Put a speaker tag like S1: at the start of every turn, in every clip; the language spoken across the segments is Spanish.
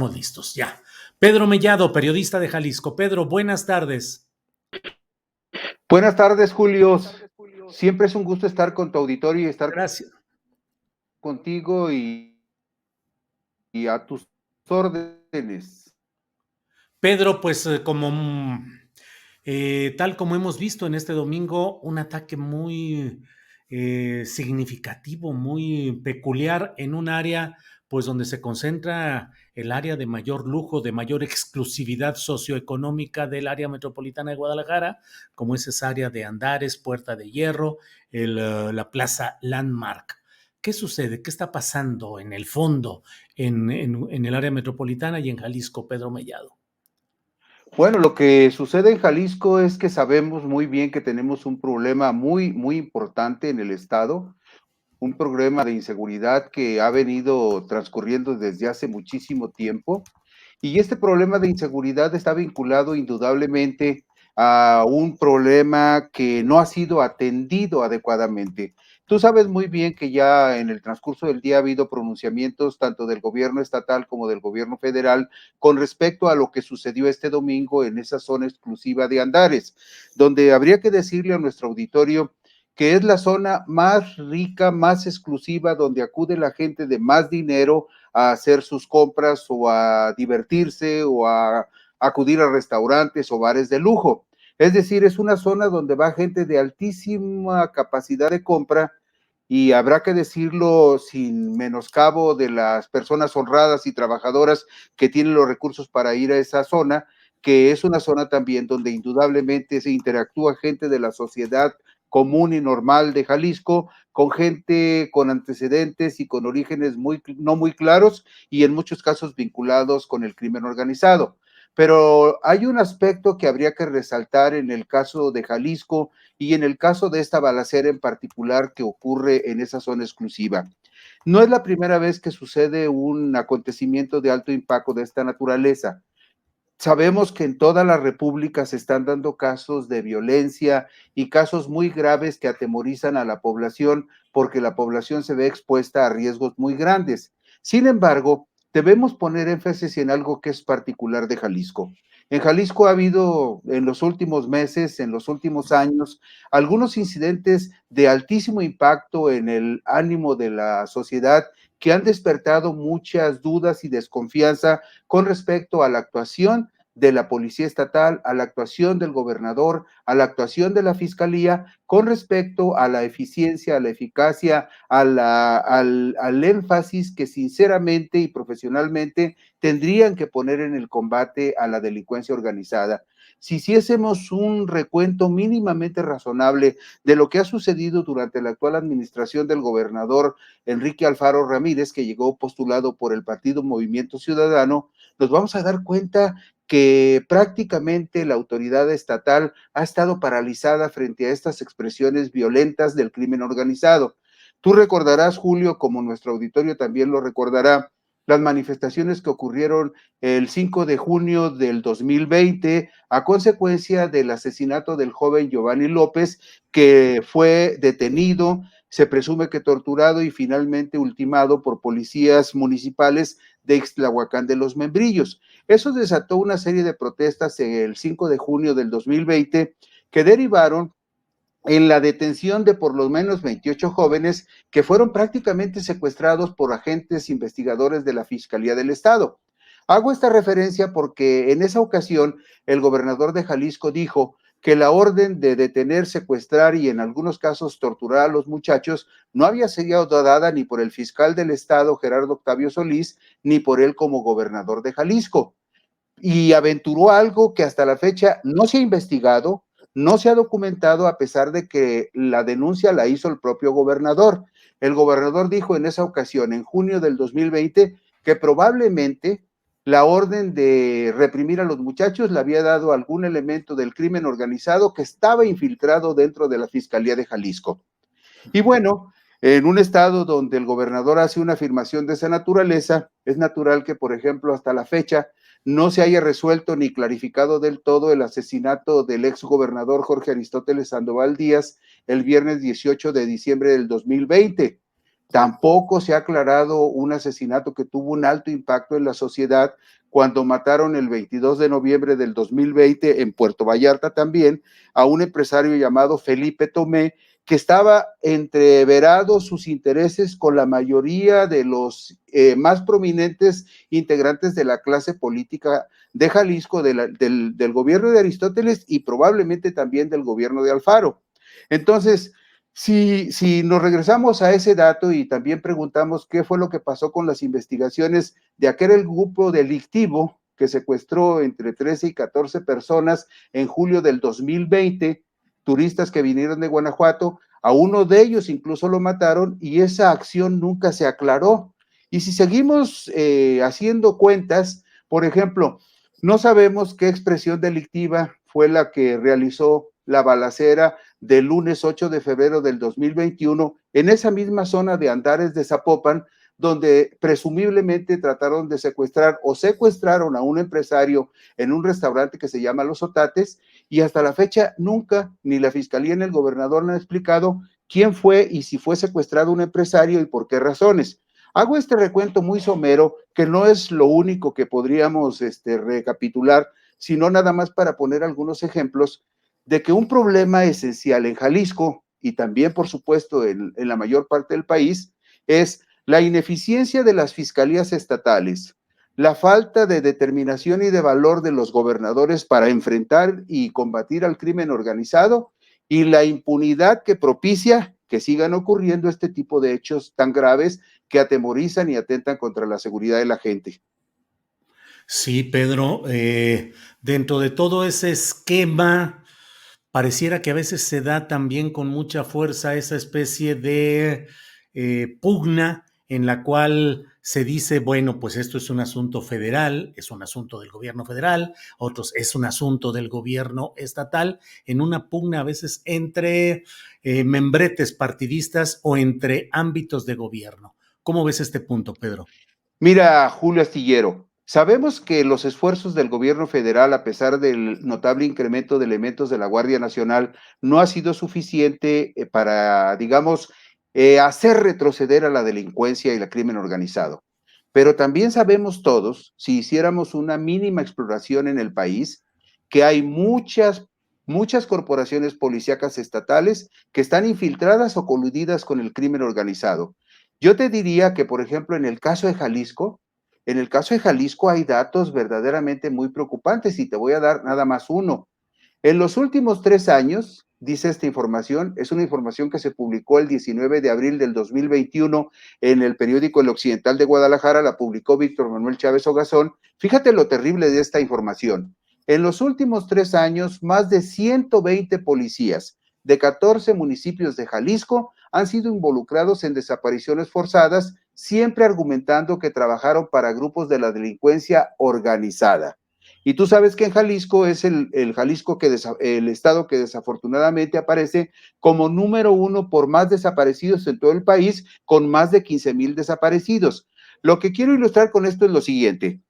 S1: Estamos listos, ya. Pedro Mellado, periodista de Jalisco. Pedro, buenas tardes.
S2: Buenas tardes, Julio. Siempre es un gusto estar con tu auditorio y estar
S1: Gracias.
S2: contigo y a tus órdenes.
S1: Pedro, pues tal como hemos visto en este domingo, un ataque muy significativo, muy peculiar en un área pues donde se concentra el área de mayor lujo, de mayor exclusividad socioeconómica del área metropolitana de Guadalajara, como es esa área de Andares, Puerta de Hierro, la Plaza Landmark. ¿Qué sucede? ¿Qué está pasando en el fondo en el área metropolitana y en Jalisco, Pedro Mellado?
S2: Bueno, lo que sucede en Jalisco es que sabemos muy bien que tenemos un problema muy importante en el estado, un problema de inseguridad que ha venido transcurriendo desde hace muchísimo tiempo. Y este problema de inseguridad está vinculado indudablemente a un problema que no ha sido atendido adecuadamente. Tú sabes muy bien que ya en el transcurso del día ha habido pronunciamientos tanto del gobierno estatal como del gobierno federal con respecto a lo que sucedió este domingo en esa zona exclusiva de Andares, donde habría que decirle a nuestro auditorio que es la zona más rica, más exclusiva, donde acude la gente de más dinero a hacer sus compras o a divertirse o a acudir a restaurantes o bares de lujo. Es decir, es una zona donde va gente de altísima capacidad de compra y habrá que decirlo sin menoscabo de las personas honradas y trabajadoras que tienen los recursos para ir a esa zona, que es una zona también donde indudablemente se interactúa gente de la sociedad común y normal de Jalisco, con gente con antecedentes y con orígenes no muy claros y en muchos casos vinculados con el crimen organizado. Pero hay un aspecto que habría que resaltar en el caso de Jalisco y en el caso de esta balacera en particular que ocurre en esa zona exclusiva. No es la primera vez que sucede un acontecimiento de alto impacto de esta naturaleza. Sabemos que en toda la República se están dando casos de violencia y casos muy graves que atemorizan a la población porque la población se ve expuesta a riesgos muy grandes. Sin embargo, debemos poner énfasis en algo que es particular de Jalisco. En Jalisco ha habido en los últimos meses, en los últimos años, algunos incidentes de altísimo impacto en el ánimo de la sociedad que han despertado muchas dudas y desconfianza con respecto a la actuación de la Policía Estatal, a la actuación del gobernador, a la actuación de la Fiscalía, con respecto a la eficiencia, a la eficacia, al énfasis que sinceramente y profesionalmente tendrían que poner en el combate a la delincuencia organizada. Si hiciésemos un recuento mínimamente razonable de lo que ha sucedido durante la actual administración del gobernador Enrique Alfaro Ramírez, que llegó postulado por el partido Movimiento Ciudadano, nos vamos a dar cuenta que prácticamente la autoridad estatal ha estado paralizada frente a estas expresiones violentas del crimen organizado. Tú recordarás, Julio, como nuestro auditorio también lo recordará, las manifestaciones que ocurrieron el 5 de junio del 2020 a consecuencia del asesinato del joven Giovanni López, que fue detenido, se presume que torturado y finalmente ultimado por policías municipales de Ixtlahuacán de los Membrillos. Eso desató una serie de protestas el 5 de junio del 2020 que derivaron en la detención de por lo menos 28 jóvenes que fueron prácticamente secuestrados por agentes investigadores de la Fiscalía del Estado. Hago esta referencia porque en esa ocasión el gobernador de Jalisco dijo que la orden de detener, secuestrar y en algunos casos torturar a los muchachos no había sido dada ni por el fiscal del Estado, Gerardo Octavio Solís, ni por él como gobernador de Jalisco. Y aventuró algo que hasta la fecha no se ha investigado, no se ha documentado, a pesar de que la denuncia la hizo el propio gobernador. El gobernador dijo en esa ocasión, en junio del 2020, que probablemente la orden de reprimir a los muchachos le había dado algún elemento del crimen organizado que estaba infiltrado dentro de la Fiscalía de Jalisco. Y bueno, en un estado donde el gobernador hace una afirmación de esa naturaleza, es natural que, por ejemplo, hasta la fecha no se haya resuelto ni clarificado del todo el asesinato del ex gobernador Jorge Aristóteles Sandoval Díaz el viernes 18 de diciembre del 2020. Tampoco se ha aclarado un asesinato que tuvo un alto impacto en la sociedad cuando mataron el 22 de noviembre del 2020 en Puerto Vallarta también a un empresario llamado Felipe Tomé, que estaba entreverado sus intereses con la mayoría de los más prominentes integrantes de la clase política de Jalisco, del gobierno de Aristóteles y probablemente también del gobierno de Alfaro. Entonces, si nos regresamos a ese dato y también preguntamos qué fue lo que pasó con las investigaciones de aquel grupo delictivo que secuestró entre 13 y 14 personas en julio del 2020, turistas que vinieron de Guanajuato, a uno de ellos incluso lo mataron y esa acción nunca se aclaró. Y si seguimos haciendo cuentas, por ejemplo, no sabemos qué expresión delictiva fue la que realizó la balacera del lunes 8 de febrero del 2021 en esa misma zona de Andares de Zapopan, donde presumiblemente trataron de secuestrar o secuestraron a un empresario en un restaurante que se llama Los Otates, y hasta la fecha nunca ni la fiscalía ni el gobernador han explicado quién fue y si fue secuestrado un empresario y por qué razones. Hago este recuento muy somero, que no es lo único que podríamos recapitular, sino nada más para poner algunos ejemplos de que un problema esencial en Jalisco y también, por supuesto, en la mayor parte del país, es la ineficiencia de las fiscalías estatales, la falta de determinación y de valor de los gobernadores para enfrentar y combatir al crimen organizado y la impunidad que propicia que sigan ocurriendo este tipo de hechos tan graves que atemorizan y atentan contra la seguridad de la gente.
S1: Sí, Pedro, dentro de todo ese esquema, pareciera que a veces se da también con mucha fuerza esa especie de pugna en la cual se dice, bueno, pues esto es un asunto federal, es un asunto del gobierno federal, otros es un asunto del gobierno estatal, en una pugna a veces entre membretes partidistas o entre ámbitos de gobierno. ¿Cómo ves este punto, Pedro?
S2: Mira, Julio Astillero, sabemos que los esfuerzos del gobierno federal, a pesar del notable incremento de elementos de la Guardia Nacional, no ha sido suficiente para, digamos, hacer retroceder a la delincuencia y el crimen organizado. Pero también sabemos todos, si hiciéramos una mínima exploración en el país, que hay muchas corporaciones policíacas estatales que están infiltradas o coludidas con el crimen organizado. Yo te diría que, por ejemplo, en el caso de Jalisco hay datos verdaderamente muy preocupantes y te voy a dar nada más uno. En los últimos 3 años, dice esta información, es una información que se publicó el 19 de abril del 2021 en el periódico El Occidental de Guadalajara, la publicó Víctor Manuel Chávez Ogazón. Fíjate lo terrible de esta información. En los últimos 3 años, más de 120 policías de 14 municipios de Jalisco han sido involucrados en desapariciones forzadas, siempre argumentando que trabajaron para grupos de la delincuencia organizada. Y tú sabes que en Jalisco es el Jalisco el estado que desafortunadamente aparece como número 1 por más desaparecidos en todo el país, con más de 15,000 desaparecidos. Lo que quiero ilustrar con esto es lo siguiente.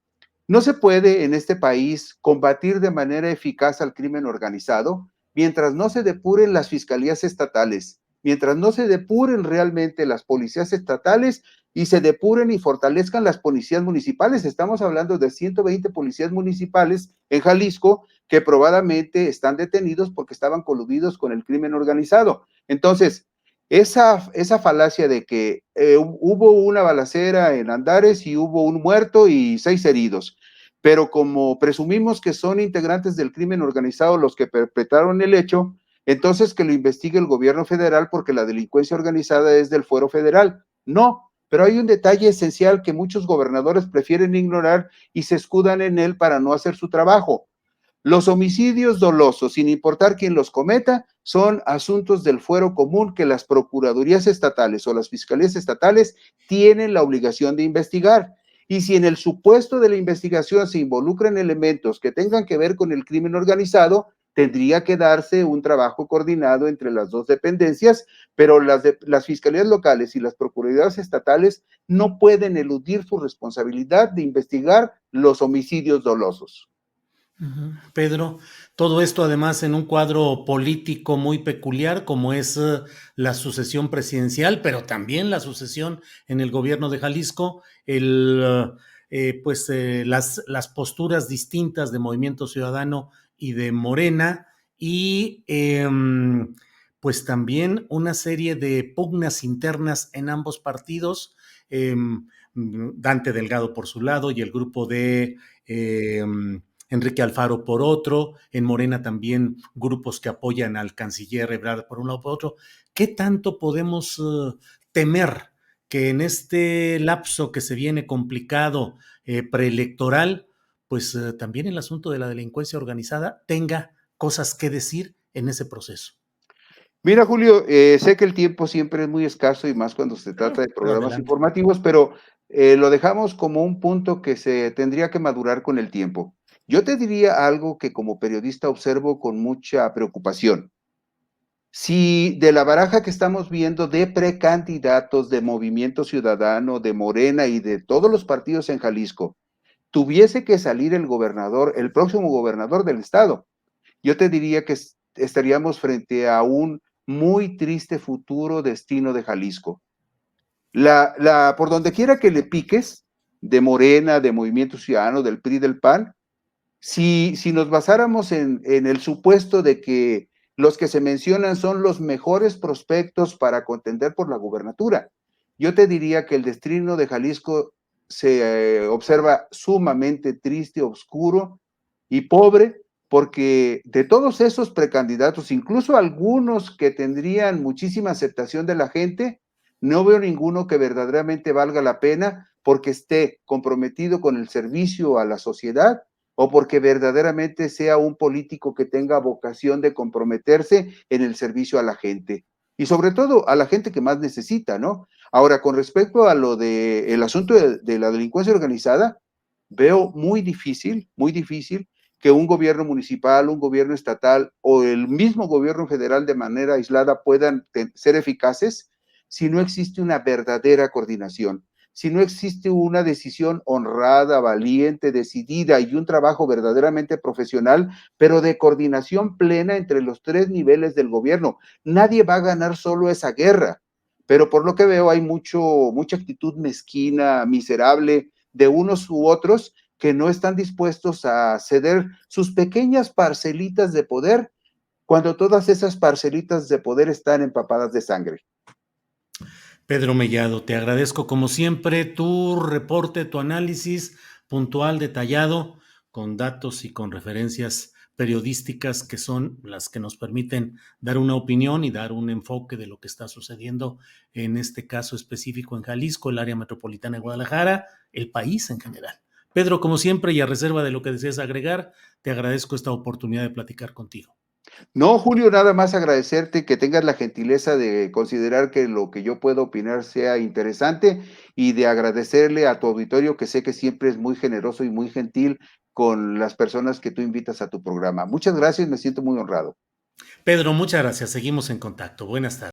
S2: No se puede en este país combatir de manera eficaz al crimen organizado mientras no se depuren las fiscalías estatales, mientras no se depuren realmente las policías estatales y se depuren y fortalezcan las policías municipales. Estamos hablando de 120 policías municipales en Jalisco que probadamente están detenidos porque estaban coludidos con el crimen organizado. Entonces, esa falacia de que hubo una balacera en Andares y hubo un muerto y 6 heridos, pero como presumimos que son integrantes del crimen organizado los que perpetraron el hecho, entonces que lo investigue el gobierno federal porque la delincuencia organizada es del fuero federal. No, pero hay un detalle esencial que muchos gobernadores prefieren ignorar y se escudan en él para no hacer su trabajo. Los homicidios dolosos, sin importar quién los cometa, son asuntos del fuero común que las procuradurías estatales o las fiscalías estatales tienen la obligación de investigar. Y si en el supuesto de la investigación se involucran elementos que tengan que ver con el crimen organizado, tendría que darse un trabajo coordinado entre las dos dependencias, pero las fiscalías locales y las procuradurías estatales no pueden eludir su responsabilidad de investigar los homicidios dolosos.
S1: Ujú. Pedro, todo esto además en un cuadro político muy peculiar como es la sucesión presidencial, pero también la sucesión en el gobierno de Jalisco, las posturas distintas de Movimiento Ciudadano y de Morena y pues también una serie de pugnas internas en ambos partidos. Dante Delgado por su lado y el grupo de Enrique Alfaro por otro, en Morena también grupos que apoyan al canciller Ebrard por un lado por otro. ¿Qué tanto podemos temer que en este lapso que se viene complicado preelectoral, pues también el asunto de la delincuencia organizada tenga cosas que decir en ese proceso?
S2: Mira, Julio, sé que el tiempo siempre es muy escaso y más cuando se trata de
S1: Pero
S2: programas
S1: adelante.
S2: informativos, pero lo dejamos como un punto que se tendría que madurar con el tiempo. Yo te diría algo que como periodista observo con mucha preocupación. Si de la baraja que estamos viendo de precandidatos de Movimiento Ciudadano, de Morena y de todos los partidos en Jalisco, tuviese que salir el gobernador, el próximo gobernador del estado, yo te diría que estaríamos frente a un muy triste futuro destino de Jalisco. Por donde quiera que le piques, de Morena, de Movimiento Ciudadano, del PRI, del PAN, si nos basáramos en el supuesto de que los que se mencionan son los mejores prospectos para contender por la gubernatura, yo te diría que el destino de Jalisco se observa sumamente triste, oscuro y pobre, porque de todos esos precandidatos, incluso algunos que tendrían muchísima aceptación de la gente, no veo ninguno que verdaderamente valga la pena porque esté comprometido con el servicio a la sociedad o porque verdaderamente sea un político que tenga vocación de comprometerse en el servicio a la gente y sobre todo a la gente que más necesita, ¿no? Ahora, con respecto a lo de el asunto de la delincuencia organizada, veo muy difícil que un gobierno municipal, un gobierno estatal o el mismo gobierno federal de manera aislada puedan ser eficaces si no existe una verdadera coordinación, si no existe una decisión honrada, valiente, decidida y un trabajo verdaderamente profesional, pero de coordinación plena entre los tres niveles del gobierno. Nadie va a ganar solo esa guerra, pero por lo que veo hay mucha actitud mezquina, miserable de unos u otros que no están dispuestos a ceder sus pequeñas parcelitas de poder cuando todas esas parcelitas de poder están empapadas de sangre.
S1: Pedro Mellado, te agradezco como siempre tu reporte, tu análisis puntual, detallado, con datos y con referencias periodísticas que son las que nos permiten dar una opinión y dar un enfoque de lo que está sucediendo en este caso específico en Jalisco, el área metropolitana de Guadalajara, el país en general. Pedro, como siempre, y a reserva de lo que desees agregar, te agradezco esta oportunidad de platicar contigo.
S2: No, Julio, nada más agradecerte que tengas la gentileza de considerar que lo que yo puedo opinar sea interesante y de agradecerle a tu auditorio que sé que siempre es muy generoso y muy gentil con las personas que tú invitas a tu programa. Muchas gracias, me siento muy honrado.
S1: Pedro, muchas gracias. Seguimos en contacto. Buenas tardes.